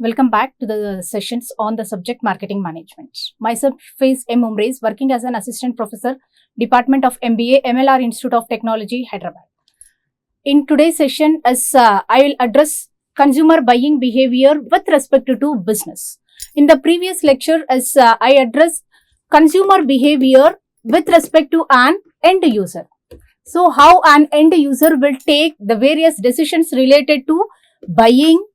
Welcome back to the sessions on the subject marketing management. Myself is M. Umrez, working as an assistant professor, Department of MBA, MLR Institute of Technology, Hyderabad. In today's session, I will address consumer buying behavior with respect to business. In the previous lecture, I addressed consumer behavior with respect to an end user. So, how an end user will take the various decisions related to buying,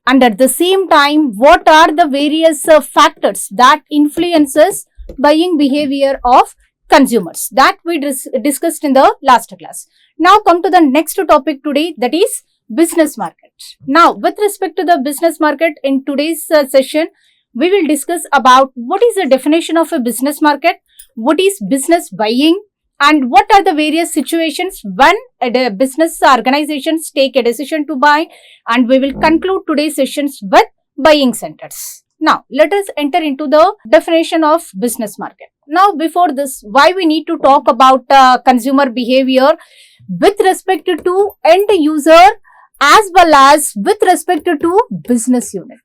and at the same time, what are the various factors that influences buying behavior of consumers that we discussed in the last class. Now come to the next topic today, that is business market. Now with respect to the business market, in today's session, we will discuss about what is the definition of a business market, what is business buying, and what are the various situations when a business organizations take a decision to buy, and we will conclude today's sessions with buying centers. Now, let us enter into the definition of business market. Now, before this, why we need to talk about consumer behavior with respect to end user as well as with respect to business unit.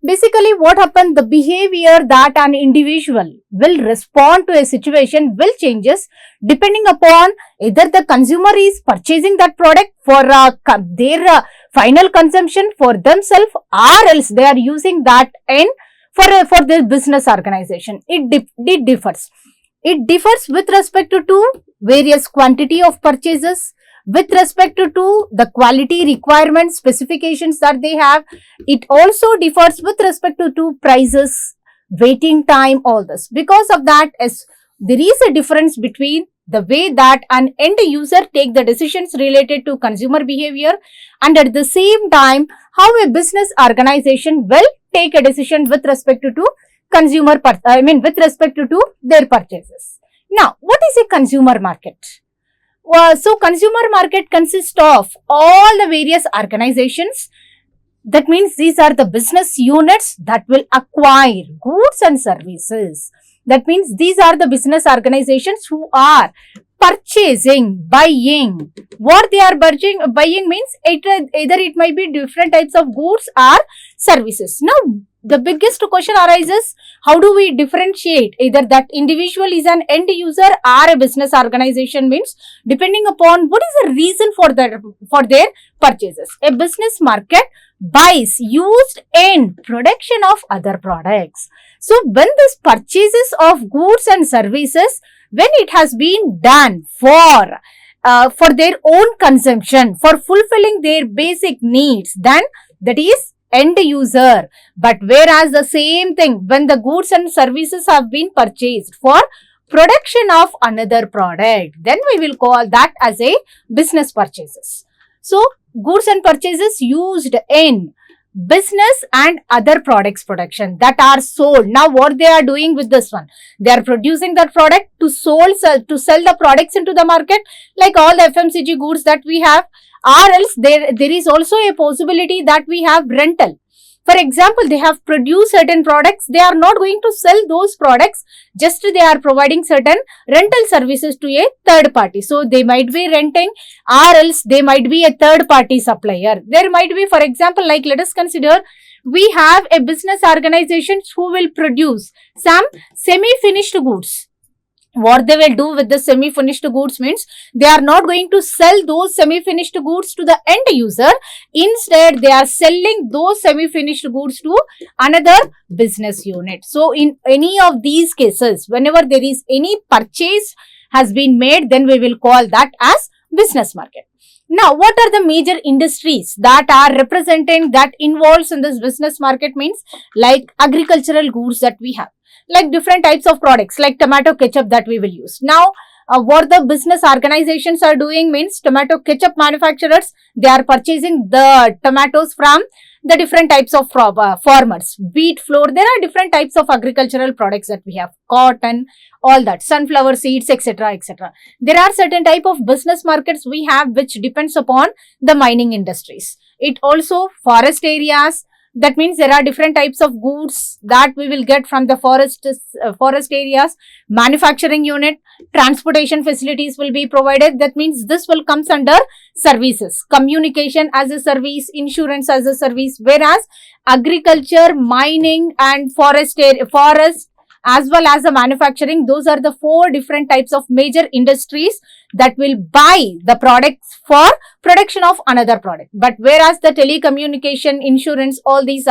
Basically, what happened, the behavior that an individual will respond to a situation will changes depending upon either the consumer is purchasing that product for their final consumption for themselves, or else they are using that for their business organization. It differs. It differs with respect to various quantity of purchases, with respect to the quality requirements, specifications that they have. It also differs with respect to prices, waiting time, all this. Because of that, as there is a difference between the way that an end user take the decisions related to consumer behavior, and at the same time, how a business organization will take a decision with respect to with respect to their purchases. Now, what is a consumer market? So, consumer market consists of all the various organizations. That means these are the business units that will acquire goods and services. That means these are the business organizations who are purchasing, buying. What they are buying means either it might be different types of goods or services. Now, the biggest question arises, how do we differentiate either that individual is an end user or a business organization, means depending upon what is the reason for their purchases. A business market buys used in production of other products. So, when this purchases of goods and services, when it has been done for their own consumption, for fulfilling their basic needs, then that is end user. But whereas the same thing, when the goods and services have been purchased for production of another product, then we will call that as a business purchases. So, goods and purchases used in business and other products production that are sold. Now, what they are doing with this one? They are producing that product to sell the products into the market, like all the FMCG goods that we have, or else there is also a possibility that we have rental. For example, they have produced certain products, they are not going to sell those products, just they are providing certain rental services to a third party. So, they might be renting, or else they might be a third party supplier. There might be, for example, like let us consider, we have a business organization who will produce some semi-finished goods. What they will do with the semi-finished goods means they are not going to sell those semi-finished goods to the end user. Instead, they are selling those semi-finished goods to another business unit. So, in any of these cases, whenever there is any purchase has been made, then we will call that as business market. Now, what are the major industries that are representing, that involves in this business market, means like agricultural goods that we have, like different types of products like tomato ketchup that we will use. Now, what the business organizations are doing means tomato ketchup manufacturers, they are purchasing the tomatoes from the different types of farmers. Wheat flour, there are different types of agricultural products that we have, cotton, all that, sunflower seeds, etc., etc. There are certain type of business markets we have which depends upon the mining industries. It also forest areas, That means there are different types of goods that we will get from the forest areas. Manufacturing unit, transportation facilities will be provided. That means this will comes under services. Communication as a service, insurance as a service. Whereas agriculture, mining and forest as well as the manufacturing, those are the 4 different types of major industries that will buy the products for production of another product. But whereas the telecommunication, insurance, all these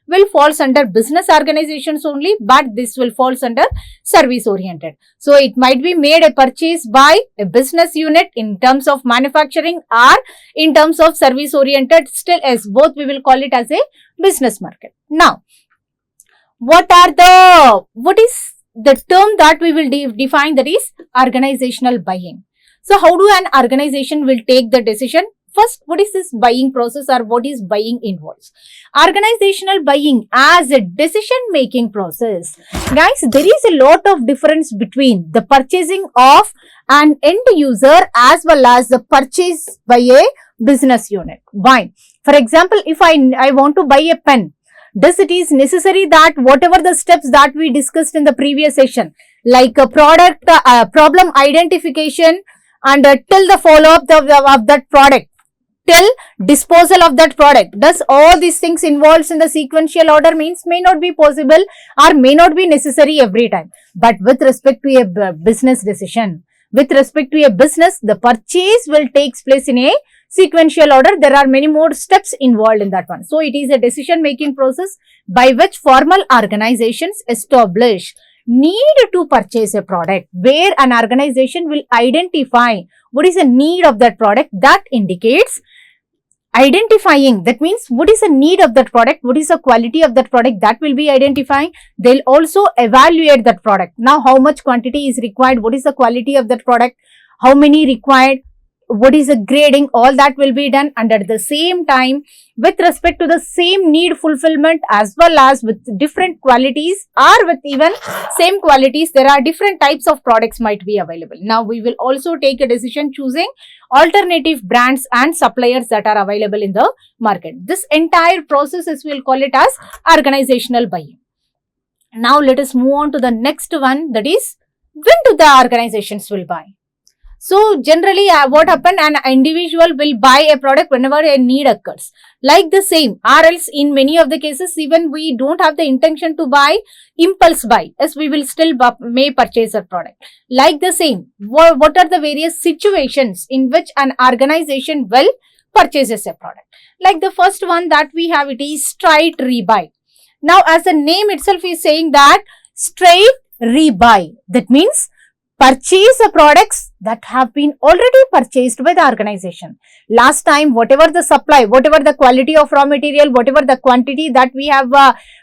will falls under business organizations only, but this will falls under service oriented. So it might be made a purchase by a business unit in terms of manufacturing or in terms of service oriented, still as both we will call it as a business market. Now, what is the term that we will define, that is organizational buying. So how do an organization will take the decision? First, what is this buying process or what is buying involves? Organizational buying as a decision making process. Guys, there is a lot of difference between the purchasing of an end user as well as the purchase by a business unit. Why? For example, if I want to buy a pen, does it is necessary that whatever the steps that we discussed in the previous session, like a product problem identification and till the follow-up of that product, till disposal of that product, does all these things involves in the sequential order? Means may not be possible or may not be necessary every time. But with respect to a business decision, with respect to a business, the purchase will take place in a sequential order. There are many more steps involved in that one. So it is a decision making process by which formal organizations establish need to purchase a product, where an organization will identify what is the need of that product. That indicates identifying, that means what is the need of that product, what is the quality of that product, that will be identifying. They'll also evaluate that product. Now, how much quantity is required, what is the quality of that product, how many required, what is the grading, all that will be done. And at the same time, with respect to the same need fulfillment as well as with different qualities or with even same qualities, there are different types of products might be available. Now, we will also take a decision choosing alternative brands and suppliers that are available in the market. This entire process is, we'll call it as organizational buying. Now, let us move on to the next one, that is, when do the organizations will buy? So, generally what happen, an individual will buy a product whenever a need occurs. Like the same, or else in many of the cases, even we don't have the intention to buy, impulse buy, as we will still may purchase a product. Like the same, what are the various situations in which an organization will purchases a product? Like the first one that we have, it is straight rebuy. Now, as the name itself is saying that straight rebuy, that means purchase the products that have been already purchased by the organization. Last time, whatever the supply, whatever the quality of raw material, whatever the quantity that we have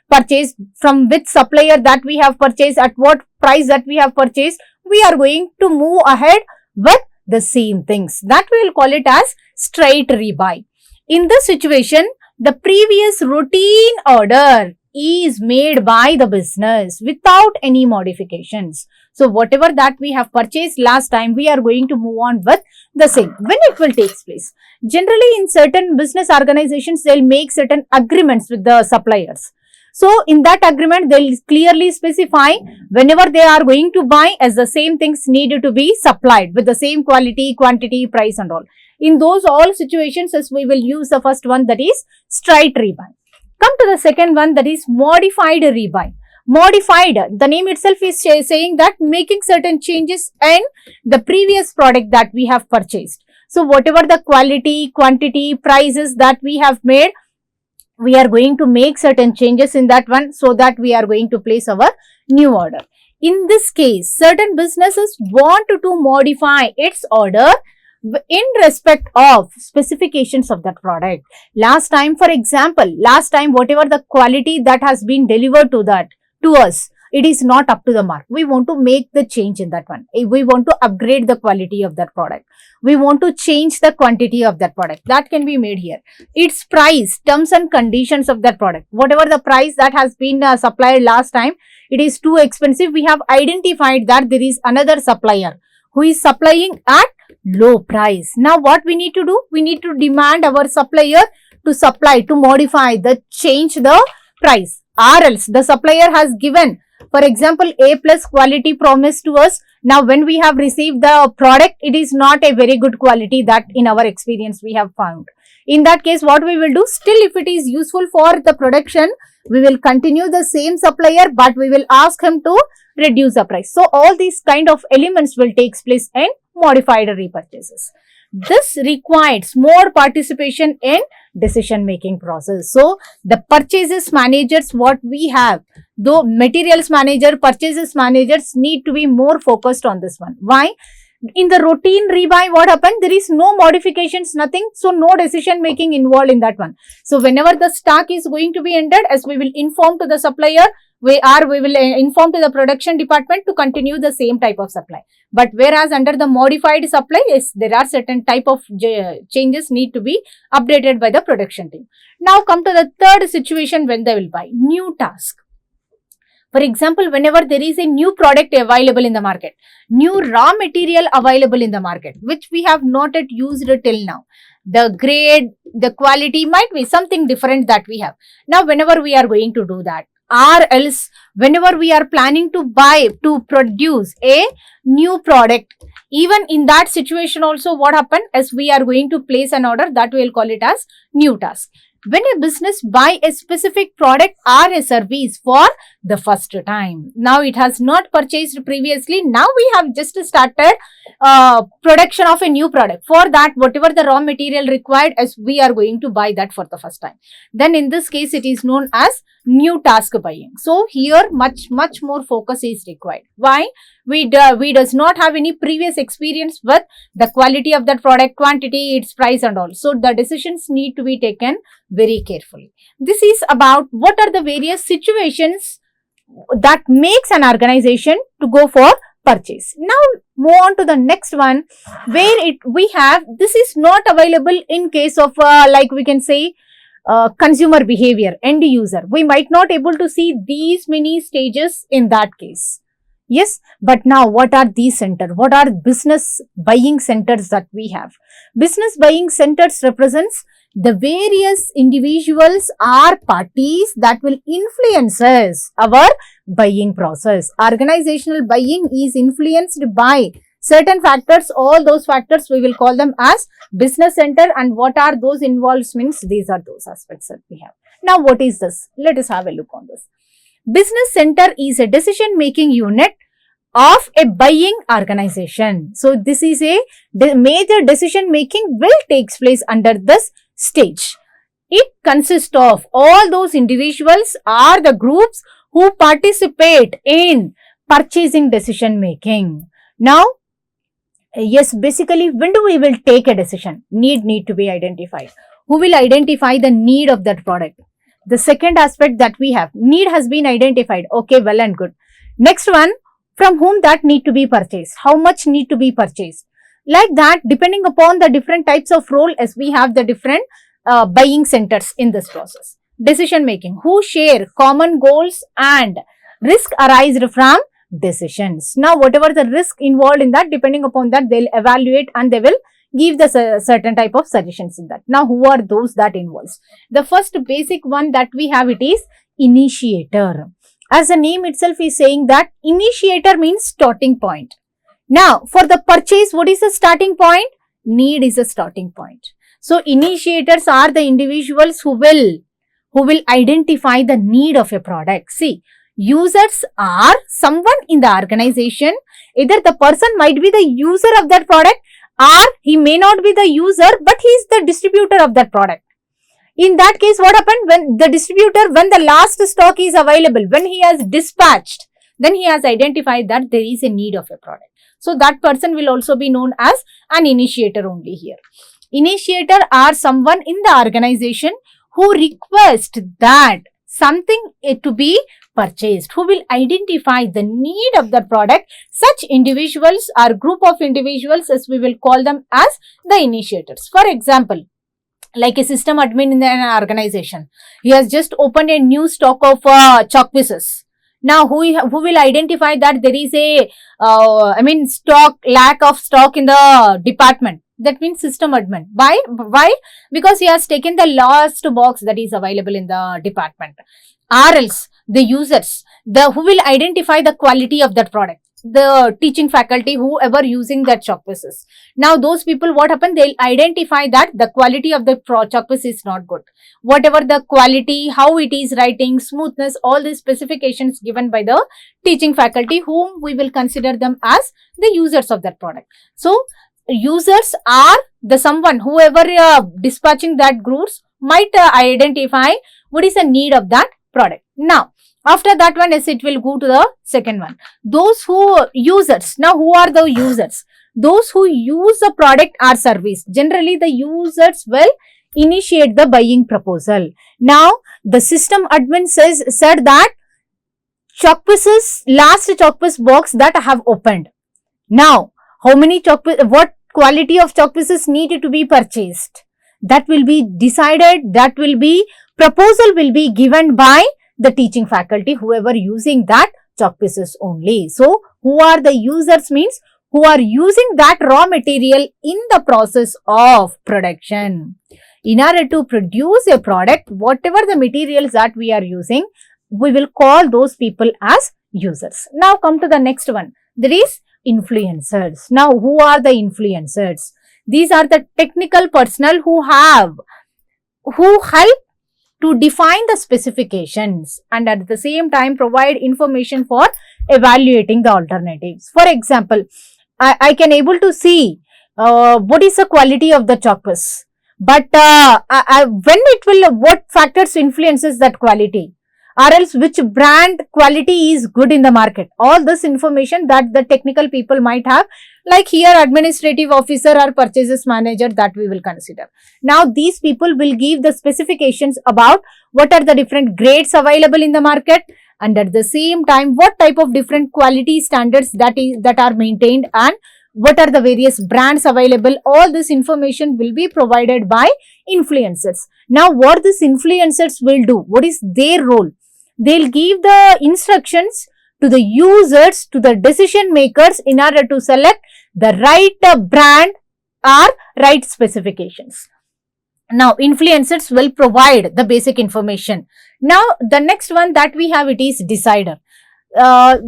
purchased, from which supplier that we have purchased, at what price that we have purchased, we are going to move ahead with the same things. That we will call it as straight rebuy. In this situation, the previous routine order is made by the business without any modifications. So, whatever that we have purchased last time, we are going to move on with the same. When it will take place? Generally, in certain business organizations, they'll make certain agreements with the suppliers. So, in that agreement, they'll clearly specify whenever they are going to buy, as the same things needed to be supplied with the same quality, quantity, price and all. In those all situations, as we will use the first one, that is straight rebuy. Come to the second one, that is modified rebuy. Modified, the name itself is saying that making certain changes in the previous product that we have purchased. So, whatever the quality, quantity, prices that we have made, we are going to make certain changes in that one, so that we are going to place our new order. In this case, certain businesses want to modify its order in respect of specifications of that product. Last time, for example, whatever the quality that has been delivered to us, it is not up to the mark. We want to make the change in that one. We want to upgrade the quality of that product. We want to change the quantity of that product. That can be made here. Its price, terms and conditions of that product. Whatever the price that has been supplied last time, it is too expensive. We have identified that there is another supplier who is supplying at low price. Now, what we need to do? We need to demand our supplier to supply, to modify, change the price, or else the supplier has given, for example, A plus quality promise to us. Now when we have received the product, it is not a very good quality that in our experience we have found. In that case, what we will do, still if it is useful for the production, we will continue the same supplier, but we will ask him to reduce the price. So all these kind of elements will take place in modified repurchases. This requires more participation in decision making process. So the purchases managers, what we have, though materials manager, purchases managers need to be more focused on this one. Why? In the routine rebuy, what happened? There is no modifications, nothing. So no decision making involved in that one. So whenever the stock is going to be ended, as we will inform to the supplier, we will inform to the production department to continue the same type of supply. But whereas under the modified supply, yes, there are certain type of changes need to be updated by the production team. Now come to the third situation when they will buy new task. For example, whenever there is a new product available in the market, new raw material available in the market, which we have not yet used till now, the grade, the quality might be something different that we have. Now, whenever we are going to do that, or else whenever we are planning to buy, to produce a new product, even in that situation also what happened, as we are going to place an order, that we will call it as new task. When a business buy a specific product or a service for the first time, now it has not purchased previously, now we have just started production of a new product. For that, whatever the raw material required, as we are going to buy that for the first time, then in this case it is known as new task buying. So here much more focus is required. Why? We does not have any previous experience with the quality of that product, quantity, its price and all. So the decisions need to be taken very carefully. This is about what are the various situations that makes an organization to go for purchase. Now move on to the next one, where we have, this is not available in case of like we can say consumer behavior, end user. We might not able to see these many stages in that case. Yes, but now what are these centers? What are business buying centers that we have? Business buying centers represents the various individuals or parties that will influence our buying process. Organizational buying is influenced by certain factors. All those factors we will call them as business center, and what are those involved means these are those aspects that we have. Now what is this? Let us have a look on this. Business center is a decision making unit of a buying organization. So this is a major decision making will takes place under this stage. It consists of all those individuals or the groups who participate in purchasing decision making. Now, yes, basically when do we will take a decision? Need to be identified. Who will identify the need of that product? The second aspect that we have, need has been identified. Okay, well and good. Next one, from whom that need to be purchased? How much need to be purchased? Like that, depending upon the different types of role, as we have the different buying centers in this process. Decision making, who share common goals and risk arised from decisions. Now, whatever the risk involved in that, depending upon that, they'll evaluate and they will give the certain type of suggestions in that. Now, who are those that involves? The first basic one that we have, it is initiator. As the name itself is saying that initiator means starting point. Now, for the purchase, what is the starting point? Need is a starting point. So, initiators are the individuals who will identify the need of a product. See, users are someone in the organization. Either the person might be the user of that product, or he may not be the user, but he is the distributor of that product. In that case, what happened? When the distributor, when the last stock is available, when he has dispatched, then he has identified that there is a need of a product. So, that person will also be known as an initiator only here. Initiator are someone in the organization who request that something to be purchased, who will identify the need of the product. Such individuals are group of individuals, as we will call them as the initiators. For example, like a system admin in an organization, he has just opened a new stock of chalk pieces. Now, who will identify that there is a, lack of stock in the department? That means system admin. Why? Because he has taken the last box that is available in the department. Or else, the users, who will identify the quality of that product? The teaching faculty, whoever using that chalk pieces. Now those people, what happen, they'll identify that the quality of the chalk piece is not good. Whatever the quality, how it is writing, smoothness, all these specifications given by the teaching faculty, whom we will consider them as the users of that product. So users are the someone, whoever dispatching that goods might identify what is the need of that product. Now after that one, yes, it will go to the second one. Those who users. Now, who are the users? Those who use the product or service. Generally, the users will initiate the buying proposal. Now, the system admin said that chalk pieces, last chalk piece box that I have opened. Now, how many what quality of chalk pieces needed to be purchased? That will be decided. That will be, proposal will be given by the teaching faculty, whoever using that chalk pieces only. So, who are the users means who are using that raw material in the process of production. In order to produce a product, whatever the materials that we are using, we will call those people as users. Now, come to the next one. There is influencers. Now, who are the influencers? These are the technical personnel who help to define the specifications and at the same time provide information for evaluating the alternatives. For example, I can able to see what is the quality of the chalk piece, but what factors influences that quality, or else which brand quality is good in the market. All this information that the technical people might have, like here administrative officer or purchases manager, that we will consider. Now these people will give the specifications about what are the different grades available in the market, and at the same time what type of different quality standards that are maintained, and what are the various brands available. All this information will be provided by influencers. Now what these influencers will do, what is their role? They'll give the instructions to the users, to the decision makers, in order to select the right brand or right specifications. Now, influencers will provide the basic information. Now, the next one that we have, it is decider.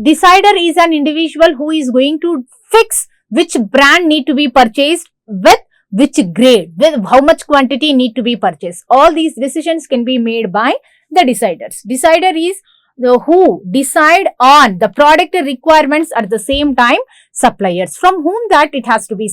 Decider is an individual who is going to fix which brand need to be purchased with which grade, with how much quantity need to be purchased. All these decisions can be made by the deciders. Decider is who decide on the product requirements, at the same time suppliers from whom that it has to be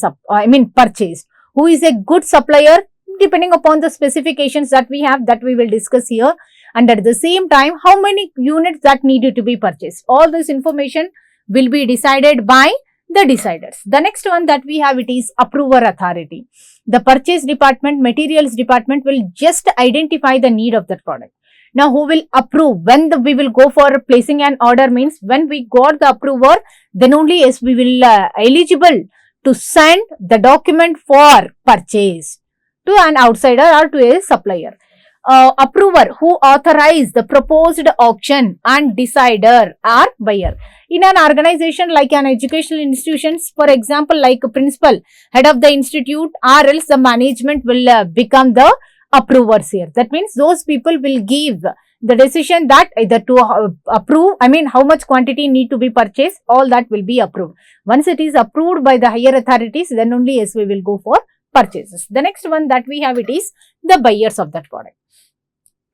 purchased. Who is a good supplier, depending upon the specifications that we have, that we will discuss here, and at the same time how many units that needed to be purchased. All this information will be decided by the deciders. The next one that we have, it is approver authority. The purchase department, materials department will just identify the need of that product. Now, who will approve? When we will go for placing an order means when we got the approver, then only yes, we will eligible to send the document for purchase to an outsider or to a supplier. Approver who authorize the proposed auction, and decider are buyer. In an organization like an educational institutions, for example, like a principal, head of the institute, or else the management will become the approvers here. That means those people will give the decision that either to approve, how much quantity need to be purchased, all that will be approved. Once it is approved by the higher authorities, then only yes, we will go for purchases. The next one that we have, it is the buyers of that product,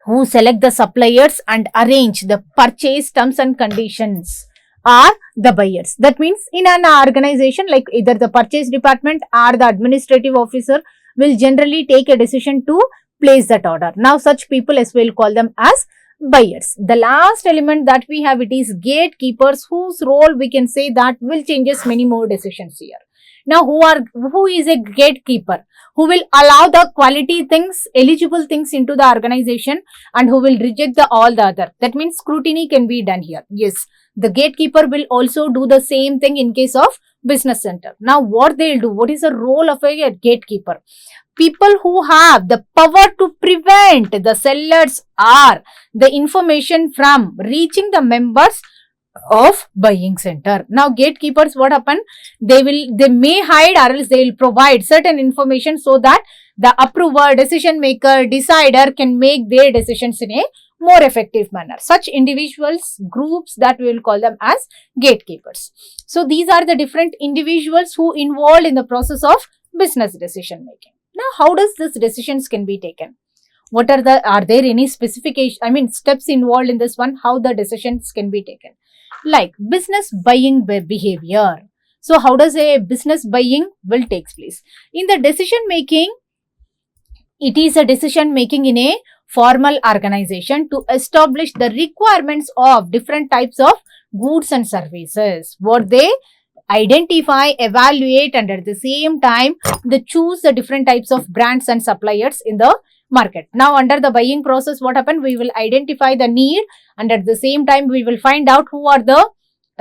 who select the suppliers and arrange the purchase terms and conditions are the buyers. That means in an organization like either the purchase department or the administrative officer will generally take a decision to place that order. Now such people as we will call them as buyers. The last element that we have, it is gatekeepers, whose role we can say that will changes many more decisions here. Now who is a gatekeeper? Who will allow the quality things, eligible things into the organization, and who will reject all the other. That means scrutiny can be done here. Yes, the gatekeeper will also do the same thing in case of business center. Now what they'll do, what is the role of a gatekeeper? People who have the power to prevent the sellers or the information from reaching the members of buying center. Now gatekeepers, what happen? They may hide or else they will provide certain information so that the approver, decision maker, decider can make their decisions in a more effective manner. Such individuals, groups, that we will call them as gatekeepers. So these are the different individuals who involved in the process of business decision making. Now how does this decisions can be taken? What are there any specification, steps involved in this one, how the decisions can be taken? Like business buying behavior. So how does a business buying will takes place? In the decision making, it is a decision making in a formal organization to establish the requirements of different types of goods and services. What they identify, evaluate, and at the same time, they choose the different types of brands and suppliers in the market. Now, under the buying process, what happened? We will identify the need, and at the same time, we will find out who are the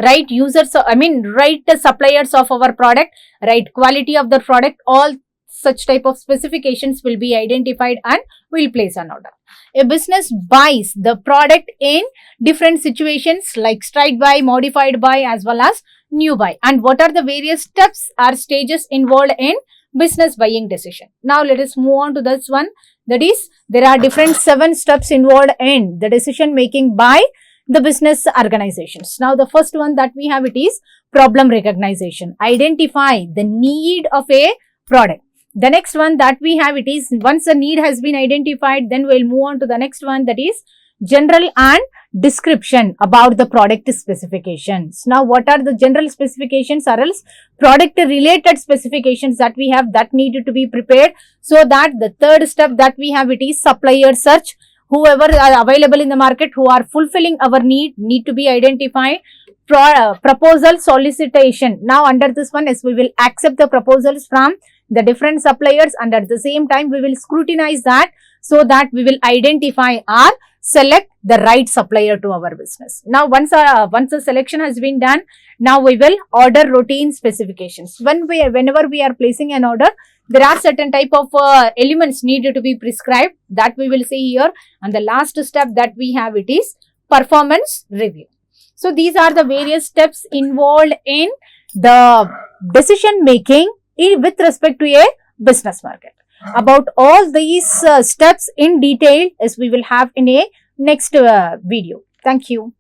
right users, right suppliers of our product, right quality of the product. All such type of specifications will be identified and will place an order. A business buys the product in different situations like straight buy, modified buy, as well as new buy. And what are the various steps or stages involved in business buying decision? Now let us move on to this one. That is, there are different 7 steps involved in the decision making by the business organizations. Now the first one that we have, it is problem recognition. Identify the need of a product. The next one that we have, it is once a need has been identified, then we'll move on to the next one, that is general and description about the product specifications. Now what are the general specifications or else product related specifications that we have that needed to be prepared? So that the third step that we have, it is supplier search. Whoever are available in the market who are fulfilling our need to be identified. Proposal solicitation. Now under this one, we will accept the proposals from the different suppliers, and at the same time we will scrutinize that so that we will identify or select the right supplier to our business. Now once the selection has been done, now we will order routine specifications. Whenever we are placing an order, there are certain type of elements needed to be prescribed, that we will see here. And the last step that we have, it is performance review. So these are the various steps involved in the decision making with respect to a business market. About all these steps in detail, as we will have in a next video. Thank you.